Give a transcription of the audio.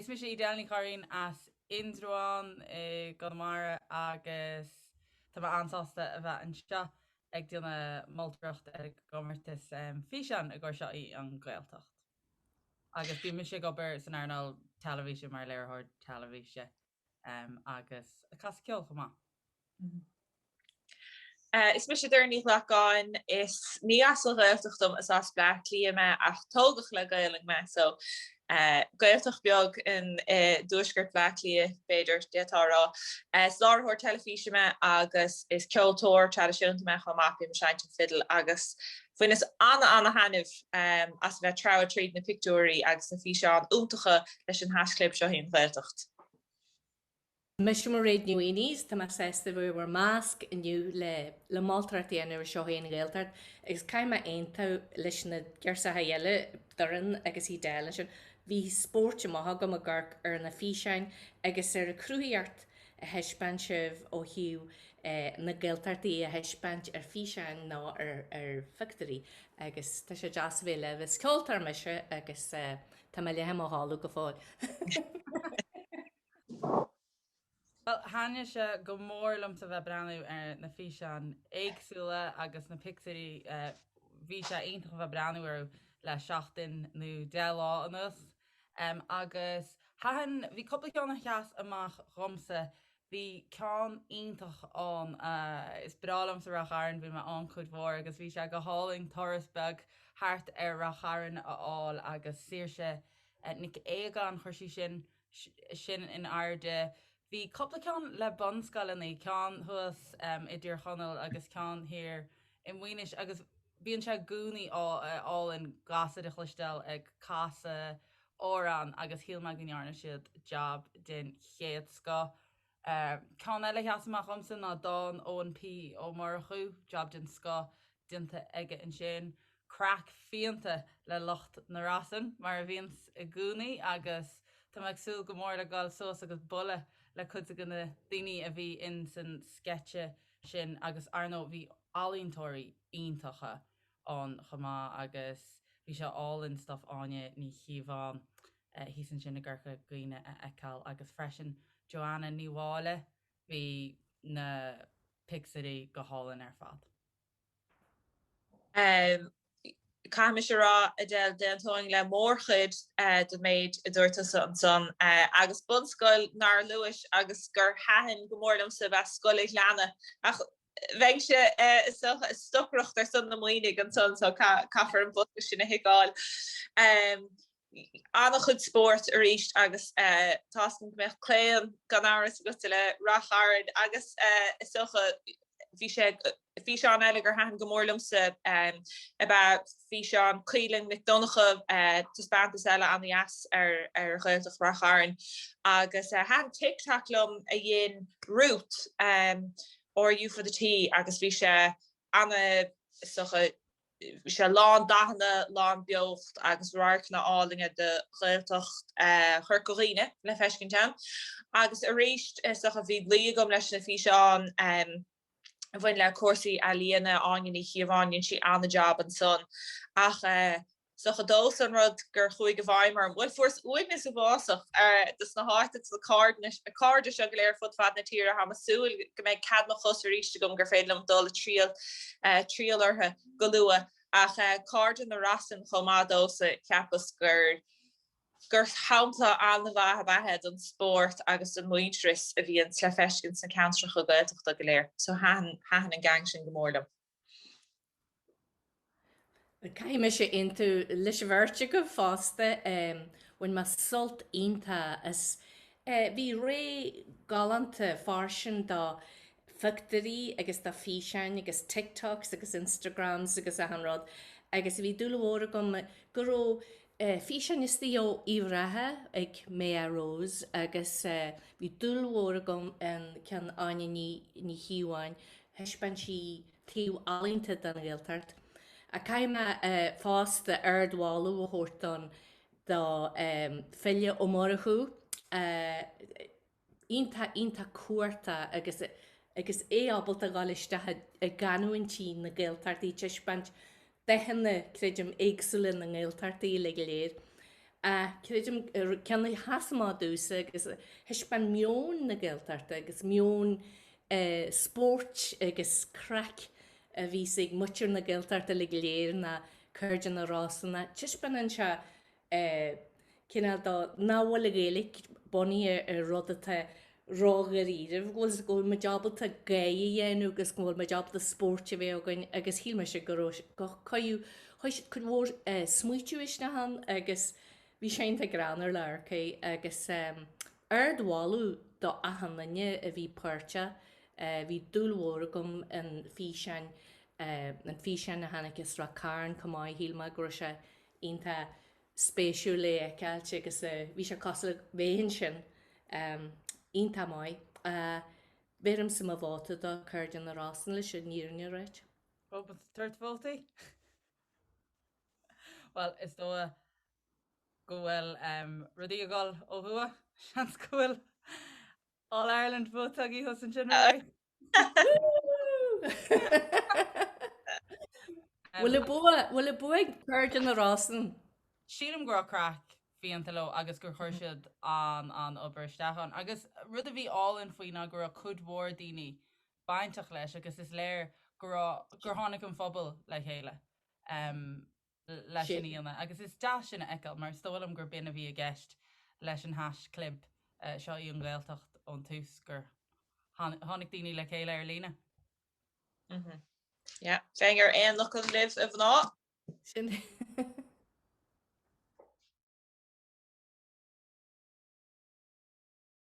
is mis Edel Ní Churraoin as indroan godmara agus tá ansásta a bheith an seo ag duna moltúireacht ag gomartas físean a ggur seo í an Ghaeltacht. Agus bí mis sé gobar san airnal televíse mar léirthir televíse agus a cas ceol chumá. Is mis Doireann Ní Ghlacáin is ní asal Ghaeltachtum is as black líame ach tógach le Gaeilge me so Ghaeltacht beag in dúisgurt black lia beidir détárá slárthór telefíse me agus is ceoltóir tradiisiúnta me chomapí me seint fiddle agus Fuin is anna hanibh as bheith trá tríd na picúirí agus na físeán úntacha leis an hasclip seo híon Ghaeltacht. Mis Mairéad Ní Mhaonaigh tá sésta bhfuir másc inniu le moltóirí ar seo híon Ghaeltacht agus caiime aonanta leis na gearsa heile doran agus í déile sin bhí spóirte maitha go a gcurc ar na físeáin agus ar a cruúíart a heispáintseh ó hiú na Ghaeltartaí a heispáint ar físeáin ná ar factorí agus tá sé deas bhé le bheith ceoltar meise agus tá me le a háú go fáil. Well, háine se go mórlam sa bheith breanú ar na físeán éagsúla agus na picturí bhí sé aontacha bheith breanú ar le 7 nó 10 lá anas. Agus bhí coppla ceanna cheas amach romsa bhí ceann aontach an is bralam sa Racháin bhí me an chud mhór agus bhí sé go háling torasbeg thart ar Racháin aáil agus síirse nic éigeán chuirsí sin in airde. Bhí coppla ceann le bonscailnaí ceann thuas i dtír chonal agus ceann hir in Mhaonaigh agus bíonn sé gúnaí á in gasa de chluisteil ag casa órán agus híal me gnearna siad job den chéad sco. Ceann eile cheasamach chumsa ná dán ONP ó mar chu job den sco dinta aige an sin crack fianta le locht na rasan mar a bhíons i gúnaí agus tá meid súil go mór le gáil sós agus bulle le chud a gona daoine a bhí in san sketche sin agus arno bhí alíntóirí iontacha an chumá agus bhí se all-in stuff aine ní chiomháin hí san sin na ggurcha gcuoine a eáil agus freisin Joanna Ní Mhaonaigh bhí na picturí go hálan ar fad. Caiime se rá Edel dentóing le mór chud de méid i dúirta an son agus bunscoil nar luis agus gur hahan go mórlam sa bheith scoil leanna ach bheith se stochracht ar son na Mhaonaigh an son so caafar an bud sin na hiáil. Anna chud sport a ríist agus tascan meach cléan gan áras agus le Racháin agus socha bhí seán eile gur hahan go mórlamsa about físeán Caoilinn McDonagh tuspáantas eile an as ar Ghaeltacht Racháin agus hahan tic-tac-lum a dhéon route or you for the tea agus bhí sé anna socha se lán dahanana lán beocht agus ráircna álinge de Ghaeltacht churcoghine le feiscin tean agus a réist socha bhí blia gom leis na físeán bhain le cuasaí a líana áin í chiomháin si anna job an son ach socha dós an rud gur chuig go bhaimar bhfuil fós uignas a bhásach dus na háit le card se go léir fud fad na tíre ha masúil go méid cad na chus ríiste gom gur féadlam dul tríal orthe go lua ach card an na rasan chomá dósa ceapas gur hampla an na bhathe bahead an sport agus an muintris a bhí an tlefeiscin san cantracha go Ghaeltacht go léir so hahan an gang sin go mórlam. Caiime sé into leis bhirte go fásta bhain mas sult ionta as bhí ré galanta farsin dá factorí agus dá físeáin agus TikToks agus Instagrams agus a hanrád agus bhí dúlahóra gom guró físeáin is tí ó íomhrathe ag Mé Rose agus bhí dúlahóra gom an cean aine ní hiúáin heispáin si tíú alínta den Ghaeltacht. A caiime fásta ardháú a thuirtan dá fiile ó marthú ionta cuairta agus ábalta gáilisteathe a ganúintí na Ghaeltartaí teispáint dehanna creidim éagsúla na Ghaeltartaí le léir Creidim cenna hasamá dúsa agus heis ban mion na Ghaeltacht agus mion sport agus crack a bhí sig muir na Ghaeltacht a le léir na chuirde na rásanna. Tis ban an se cinna náhfuil a géalaigh buí ar rudata rágar íirih ghil ggóil me jobbalta gaí dhéanú agus ghfuil me job de sport a bhéh agus hí me se go caiú chun mór smuitiúis na han agus bhí sénta granar leircha agus ardháú do ahananne a bhí páirte bhí dúlhór gom an físein na hanagus ra cairn cumáid hílma gur se onanta spéisiú le ceilte agus bhí se cosla bhéhann sin onanta maiid. Bhérim sa a bháta do chuirde na rásan leis sin níorne réit. Ó tuirtbhiltaí? Well, is dó go bhfuil rudí a gáil ó bhua sean gohfuil All Ireland bótaí hos an sin. Bhfuil a buig chuirde na rásan? Sílam gur crack bhíanta le agus gur chuirsead an obairsteán. Agus rud a bhí álann faoine gur a chudmhór daoine baintach leis agus is léir gur tháinig an phobal le chéile. Leis sin íana. Agus is da sinna eiceil mar stólam gur bin a bhí a gceist leis an hash clib seo í an Ghaeltacht ón tús gur tháinig daoine le chéile ar lína. Ja, féingar an loch an liv a bhná? Sin